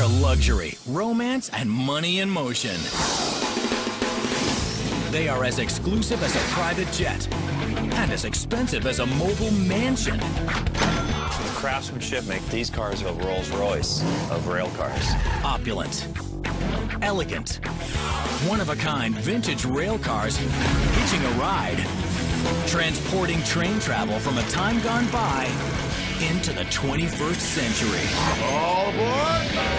They're luxury, romance, and money in motion. They are as exclusive as a private jet and as expensive as a mobile mansion. The craftsmanship make these cars a Rolls-Royce of rail cars. Opulent, elegant, one-of-a-kind vintage rail cars hitching a ride, transporting train travel from a time gone by into the 21st century. All aboard!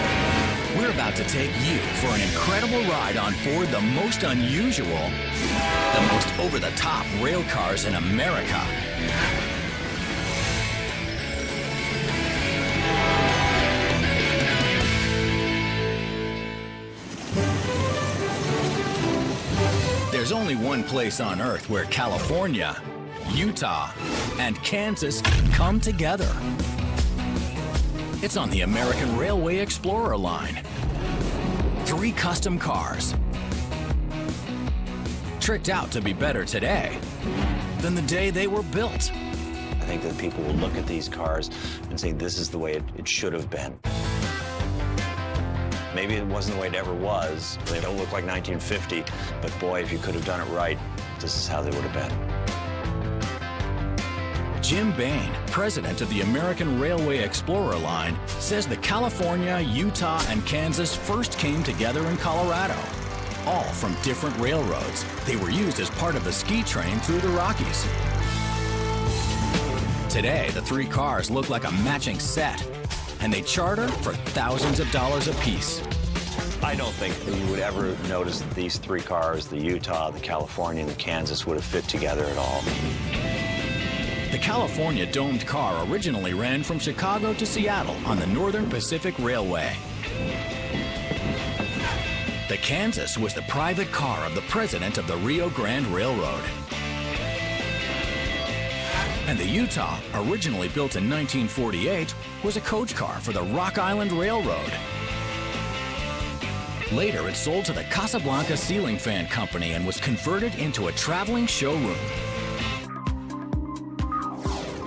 We're about to take you for an incredible ride on board the most unusual, the most over-the-top rail cars in America. There's only one place on Earth where California, Utah, and Kansas come together. It's on the American Railway Explorer line. 3 custom cars, tricked out to be better today than the day they were built. I think that people will look at these cars and say, this is the way it should have been. Maybe it wasn't the way it ever was. They don't look like 1950, but boy, if you could have done it right, this is how they would have been. Jim Bain, president of the American Railway Explorer line, says the California, Utah, and Kansas first came together in Colorado, all from different railroads. They were used as part of the ski train through the Rockies. Today, the 3 cars look like a matching set, and they charter for thousands of dollars apiece. I don't think that you would ever notice that these 3 cars, the Utah, the California, and the Kansas, would have fit together at all. The California domed car originally ran from Chicago to Seattle on the Northern Pacific Railway. The Kansas was the private car of the president of the Rio Grande Railroad. And the Utah, originally built in 1948, was a coach car for the Rock Island Railroad. Later, it sold to the Casablanca Ceiling Fan Company and was converted into a traveling showroom.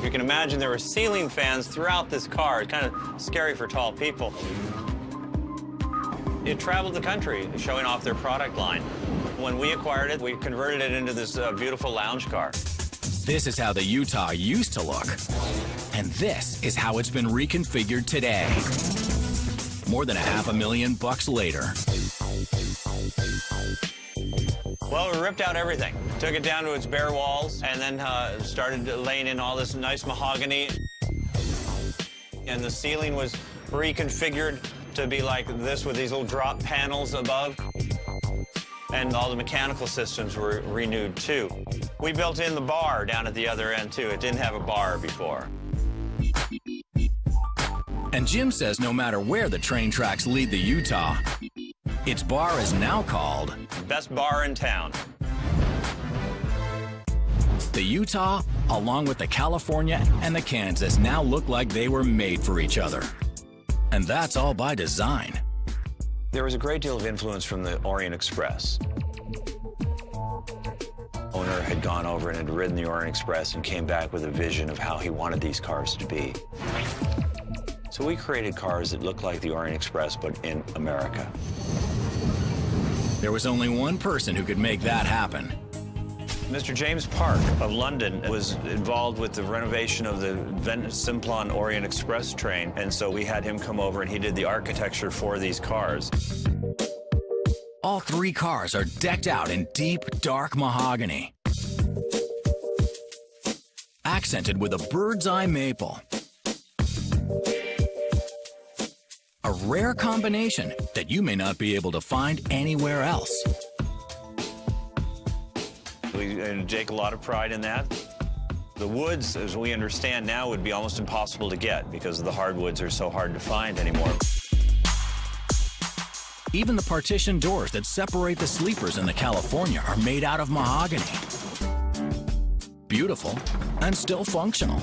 You can imagine there were ceiling fans throughout this car. It's kind of scary for tall people. It traveled the country, showing off their product line. When we acquired it, we converted it into this beautiful lounge car. This is how the Utah used to look. And this is how it's been reconfigured today. More than $500,000 later. Well, we ripped out everything. Took it down to its bare walls, and then started laying in all this nice mahogany. And the ceiling was reconfigured to be like this with these little drop panels above. And all the mechanical systems were renewed, too. We built in the bar down at the other end, too. It didn't have a bar before. And Jim says no matter where the train tracks lead the Utah, its bar is now called Best bar in town. The Utah, along with the California and the Kansas, now look like they were made for each other. And that's all by design. There was a great deal of influence from the Orient Express. Owner had gone over and had ridden the Orient Express and came back with a vision of how he wanted these cars to be. So we created cars that looked like the Orient Express, but in America. There was only one person who could make that happen. Mr. James Park of London was involved with the renovation of the Simplon Orient Express train, and so we had him come over and he did the architecture for these cars. All 3 cars are decked out in deep, dark mahogany, accented with a bird's eye maple. A rare combination that you may not be able to find anywhere else. We take a lot of pride in that. The woods, as we understand now, would be almost impossible to get because the hardwoods are so hard to find anymore. Even the partition doors that separate the sleepers in the California are made out of mahogany. Beautiful and still functional.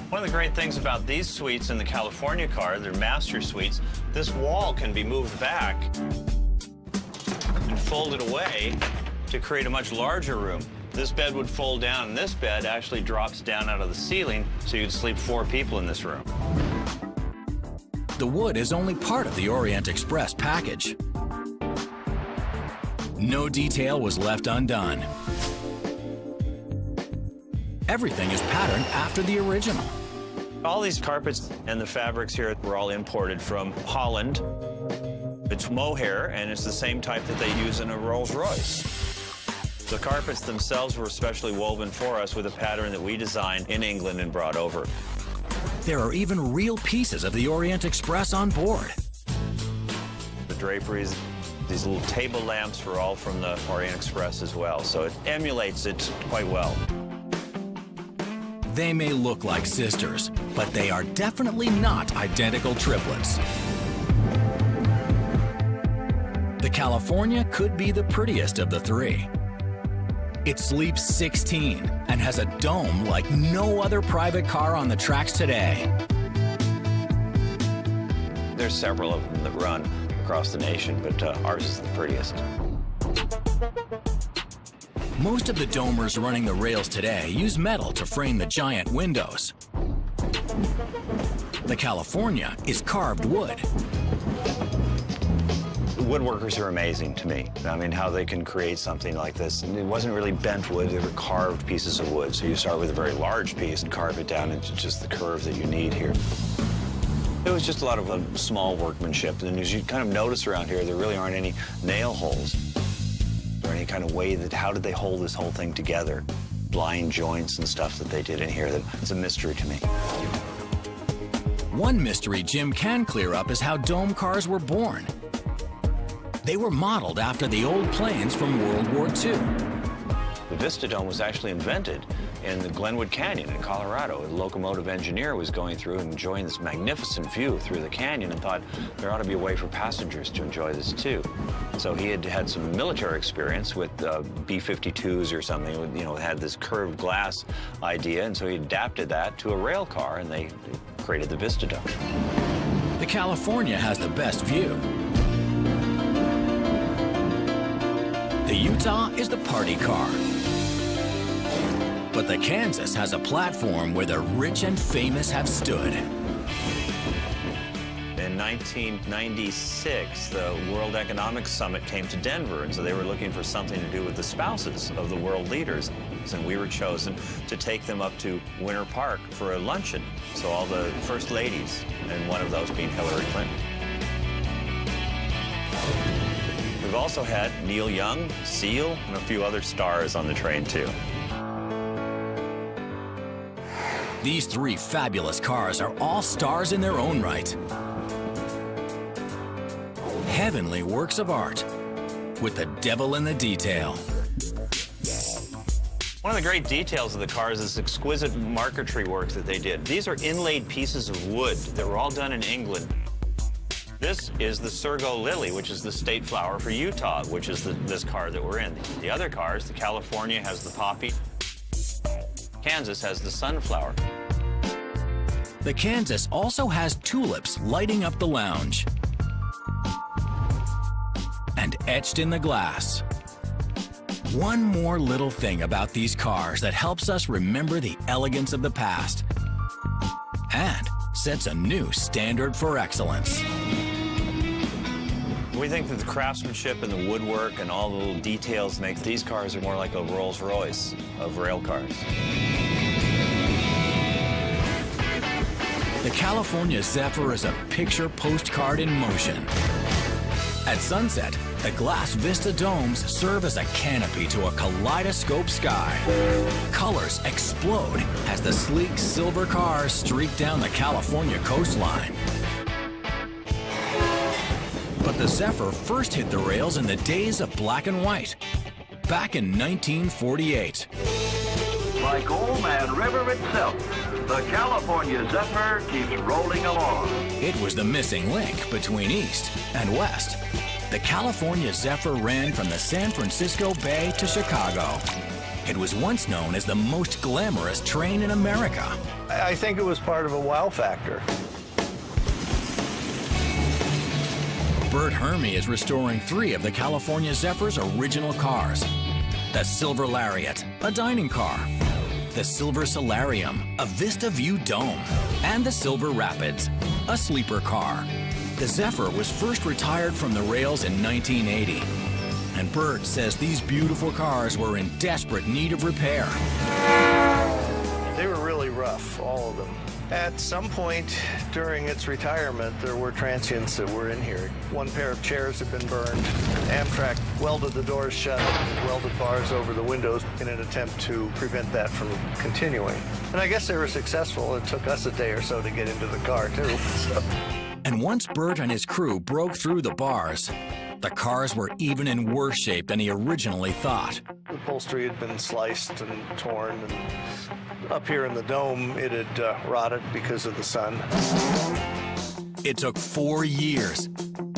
One of the great things about these suites in the California car, they're master suites, this wall can be moved back and folded away to create a much larger room. This bed would fold down, and this bed actually drops down out of the ceiling, so you'd sleep 4 people in this room. the wood is only part of the Orient Express package. No detail was left undone. Everything is patterned after the original. All these carpets and the fabrics here were all imported from Holland. It's mohair, and it's the same type that they use in a Rolls-Royce. The carpets themselves were specially woven for us with a pattern that we designed in England and brought over. There are even real pieces of the Orient Express on board. The draperies, these little table lamps were all from the Orient Express as well, so it emulates it quite well. They may look like sisters, but they are definitely not identical triplets. The California could be the prettiest of the three. It sleeps 16 and has a dome like no other private car on the tracks today. There's several of them that run across the nation, but ours is the prettiest. Most of the domers running the rails today use metal to frame the giant windows. The California is carved wood. Woodworkers are amazing to me. I mean, how they can create something like this. It wasn't really bent wood, they were carved pieces of wood. So you start with a very large piece and carve it down into just the curve that you need here. It was just a lot of small workmanship. And as you kind of notice around here, there really aren't any nail holes or any kind of way that, how did they hold this whole thing together? Blind joints and stuff that they did in here, that's a mystery to me. One mystery Jim can clear up is how dome cars were born. They were modeled after the old planes from World War II. The Vista Dome was actually invented in the Glenwood Canyon in Colorado. A locomotive engineer was going through and enjoying this magnificent view through the canyon and thought there ought to be a way for passengers to enjoy this too. So he had had some military experience with B-52s or something, you know, had this curved glass idea, and so he adapted that to a rail car, and they created the Vista Dome. The California has the best view. The Utah is the party car. But the Kansas has a platform where the rich and famous have stood. In 1996, the World Economic Summit came to Denver, and so they were looking for something to do with the spouses of the world leaders. And we were chosen to take them up to Winter Park for a luncheon. So all the first ladies, and one of those being Hillary Clinton. We've also had Neil Young, Seal, and a few other stars on the train, too. These three fabulous cars are all stars in their own right. Heavenly works of art, with the devil in the detail. One of the great details of the cars is exquisite marquetry work that they did. These are inlaid pieces of wood that were all done in England. This is the Surgo lily, which is the state flower for Utah, which is this car that we're in. The other cars, the California has the poppy. Kansas has the sunflower. The Kansas also has tulips lighting up the lounge. And etched in the glass. One more little thing about these cars that helps us remember the elegance of the past and sets a new standard for excellence. We think that the craftsmanship and the woodwork and all the little details make these cars are more like a Rolls-Royce of rail cars. The California Zephyr is a picture postcard in motion. At sunset, the glass Vista domes serve as a canopy to a kaleidoscope sky. Colors explode as the sleek silver cars streak down the California coastline. But the Zephyr first hit the rails in the days of black and white, back in 1948. Like Old Man River itself, the California Zephyr keeps rolling along. It was the missing link between East and West. The California Zephyr ran from the San Francisco Bay to Chicago. It was once known as the most glamorous train in America. I think it was part of a wow factor. Bert Hermie is restoring 3 of the California Zephyr's original cars. The Silver Lariat, a dining car. The Silver Solarium, a Vista View dome. And the Silver Rapids, a sleeper car. The Zephyr was first retired from the rails in 1980. And Bert says these beautiful cars were in desperate need of repair. They were really rough, all of them. At some point during its retirement, there were transients that were in here. One pair of chairs had been burned. Amtrak welded the doors shut and welded bars over the windows in an attempt to prevent that from continuing. And I guess they were successful. It took us a day or so to get into the car, too. And once Bert and his crew broke through the bars, the cars were even in worse shape than he originally thought. The upholstery had been sliced and torn, and up here in the dome, it had rotted because of the sun. It took 4 years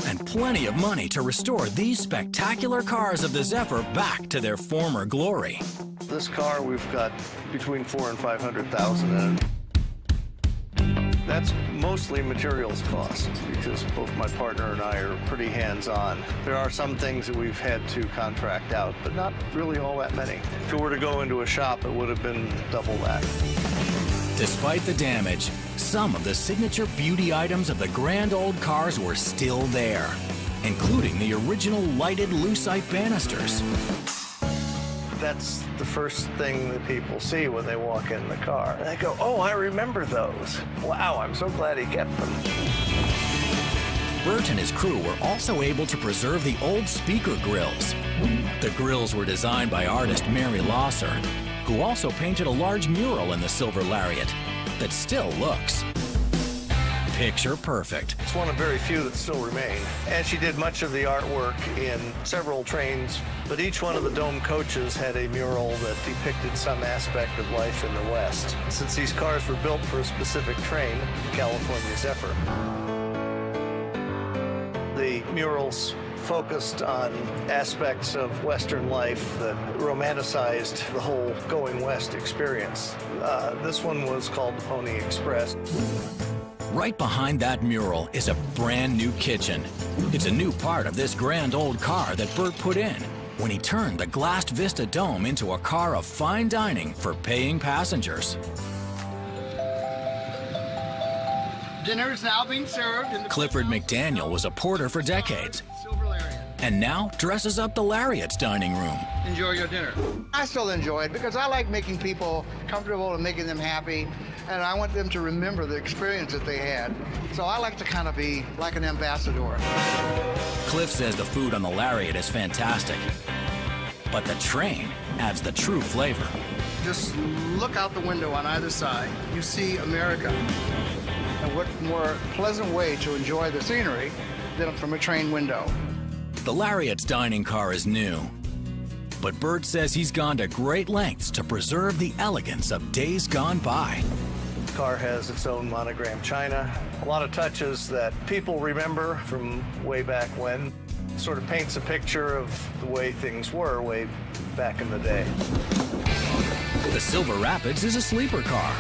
and plenty of money to restore these spectacular cars of the Zephyr back to their former glory. This car, we've got between $400,000 and $500,000 in it. That's mostly materials cost, because both my partner and I are pretty hands-on. There are some things that we've had to contract out, but not really all that many. If it were to go into a shop, it would have been double that. Despite the damage, some of the signature beauty items of the grand old cars were still there, including the original lighted lucite banisters. That's the first thing that people see when they walk in the car. And they go, oh, I remember those. Wow, I'm so glad he kept them. Bert and his crew were also able to preserve the old speaker grills. The grills were designed by artist Mary Losser, who also painted a large mural in the silver lariat that still looks picture perfect. It's one of very few that still remain. And she did much of the artwork in several trains, but each one of the dome coaches had a mural that depicted some aspect of life in the West. Since these cars were built for a specific train, the California Zephyr, the murals focused on aspects of Western life that romanticized the whole going West experience. This one was called Orient Express. Right behind that mural is a brand new kitchen. It's a new part of this grand old car that Bert put in when he turned the glassed Vista Dome into a car of fine dining for paying passengers. Dinner is now being served. Clifford McDaniel was a porter for decades, and now dresses up the Lariat's dining room. Enjoy your dinner. I still enjoy it because I like making people comfortable and making them happy, and I want them to remember the experience that they had. So I like to kind of be like an ambassador. Cliff says the food on the Lariat is fantastic, but the train adds the true flavor. Just look out the window on either side. You see America. And what more pleasant way to enjoy the scenery than from a train window. The Lariat's dining car is new, but Bert says he's gone to great lengths to preserve the elegance of days gone by. The car has its own monogram china, a lot of touches that people remember from way back when. It sort of paints a picture of the way things were way back in the day. The Silver Rapids is a sleeper car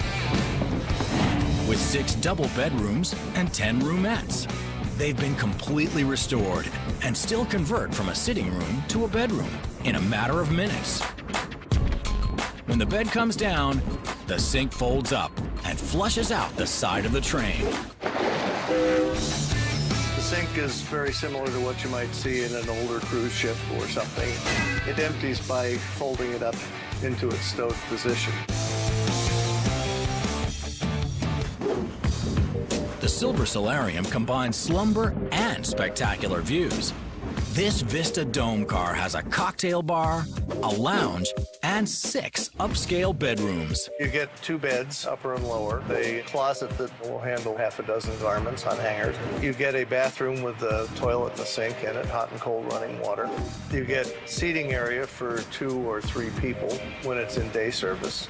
with 6 double bedrooms and 10 roomettes. They've been completely restored and still convert from a sitting room to a bedroom in a matter of minutes. When the bed comes down, the sink folds up and flushes out the side of the train. The sink is very similar to what you might see in an older cruise ship or something. It empties by folding it up into its stowed position. The Silver Solarium combines slumber and spectacular views. This Vista Dome car has a cocktail bar, a lounge, and 6 upscale bedrooms. You get 2 beds, upper and lower, a closet that will handle half a dozen garments on hangers. You get a bathroom with a toilet and a sink in it, hot and cold running water. You get seating area for 2 or 3 people when it's in day service.